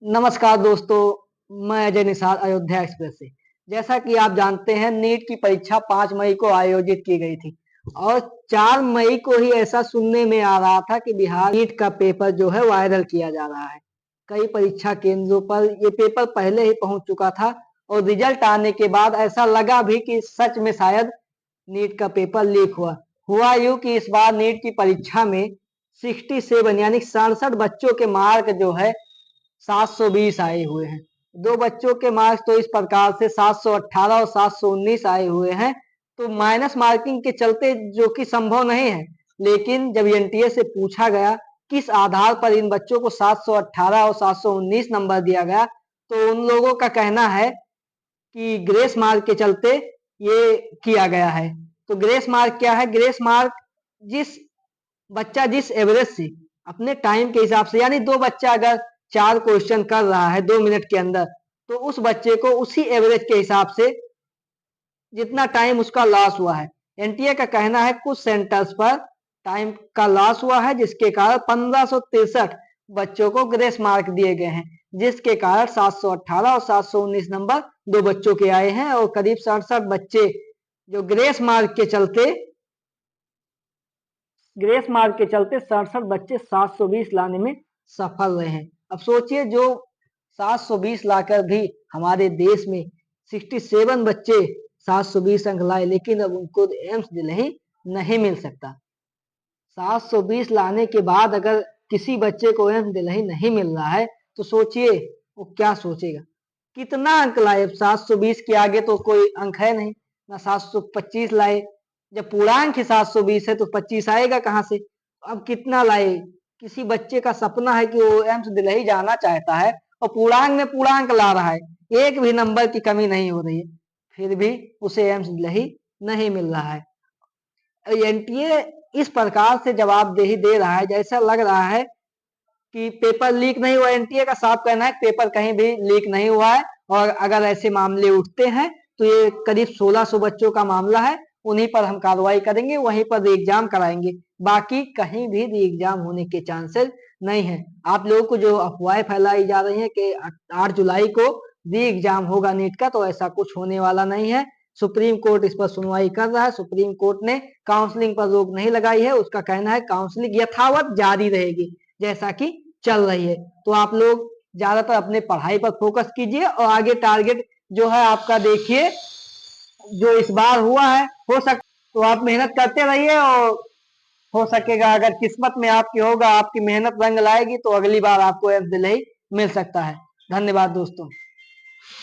नमस्कार दोस्तों, मैं अजय निषाद अयोध्या एक्सप्रेस से। जैसा कि आप जानते हैं, नीट की परीक्षा 5 मई को आयोजित की गई थी और 4 मई को ही ऐसा सुनने में आ रहा था कि बिहार नीट का पेपर जो है वायरल किया जा रहा है। कई परीक्षा केंद्रों पर ये पेपर पहले ही पहुंच चुका था और रिजल्ट आने के बाद ऐसा लगा भी कि सच में शायद नीट का पेपर लीक हुआ यूं कि इस बार नीट की परीक्षा में 67 यानी 67 बच्चों के मार्क जो है 720 आए हुए हैं। दो बच्चों के मार्क्स तो इस प्रकार से 718 और 719 आए हुए हैं, तो माइनस मार्किंग के चलते, जो कि संभव नहीं है, लेकिन जब एनटीए से पूछा गया किस आधार पर इन बच्चों को 718 और 719 नंबर दिया गया, तो उन लोगों का कहना है कि ग्रेस मार्क के चलते ये किया गया है। तो ग्रेस मार्क क्या है? ग्रेस मार्क जिस बच्चा जिस एवरेज से अपने टाइम के हिसाब से, यानी दो बच्चा अगर 4 क्वेश्चन कर रहा है 2 मिनट के अंदर, तो उस बच्चे को उसी एवरेज के हिसाब से जितना टाइम उसका लॉस हुआ है। एनटीए का कहना है कुछ सेंटर्स पर टाइम का लॉस हुआ है, जिसके कारण 1563 बच्चों को ग्रेस मार्क दिए गए हैं, जिसके कारण 718 और 719 नंबर दो बच्चों के आए हैं और करीब 67 बच्चे जो ग्रेस मार्क के चलते 67 बच्चे 720 लाने में सफल रहे हैं। अब सोचिए, जो 720 लाकर भी हमारे देश में 67 बच्चे 720 अंक लाए, लेकिन अब उनको एम्स दिल्ली नहीं मिल सकता। 720 लाने के बाद अगर किसी बच्चे को एम्स दिल्ली नहीं मिल रहा है, तो सोचिए वो क्या सोचेगा। कितना अंक लाए? 720 के आगे तो कोई अंक है नहीं ना। 725 लाए, जब पूर्णांक ही 720 है तो 25 आएगा कहाँ से? अब कितना लाए? किसी बच्चे का सपना है कि वो एम्स दिल्ली जाना चाहता है और पूर्णांक में पूर्णांक ला रहा है, एक भी नंबर की कमी नहीं हो रही है, फिर भी उसे एम्स दिल्ली नहीं मिल रहा है। एनटीए इस प्रकार से जवाबदेही दे रहा है, जैसा लग रहा है कि पेपर लीक नहीं हुआ। एनटीए का साफ कहना है पेपर कहीं भी लीक नहीं हुआ है, और अगर ऐसे मामले उठते हैं तो ये करीब 1600 बच्चों का मामला है, उन्हीं पर हम कार्रवाई करेंगे, वहीं पर री एग्जाम कराएंगे। बाकी कहीं भी री एग्जाम होने के चांसेस नहीं है। आप लोगों को जो अफवाहें फैलाई जा रही है कि 8 जुलाई को री एग्जाम होगा नीट का, तो ऐसा कुछ होने वाला नहीं है। सुप्रीम कोर्ट इस पर सुनवाई कर रहा है। सुप्रीम कोर्ट ने काउंसलिंग पर रोक नहीं लगाई है। उसका कहना है काउंसलिंग यथावत जारी रहेगी जैसा कि चल रही है। तो आप लोग ज्यादातर अपने पढ़ाई पर फोकस कीजिए और आगे टारगेट जो है आपका देखिए, जो इस बार हुआ है, हो सक तो आप मेहनत करते रहिए, और हो सकेगा अगर किस्मत में आपकी होगा, आपकी मेहनत रंग लाएगी, तो अगली बार आपको एम्स दिल्ली मिल सकता है। धन्यवाद दोस्तों।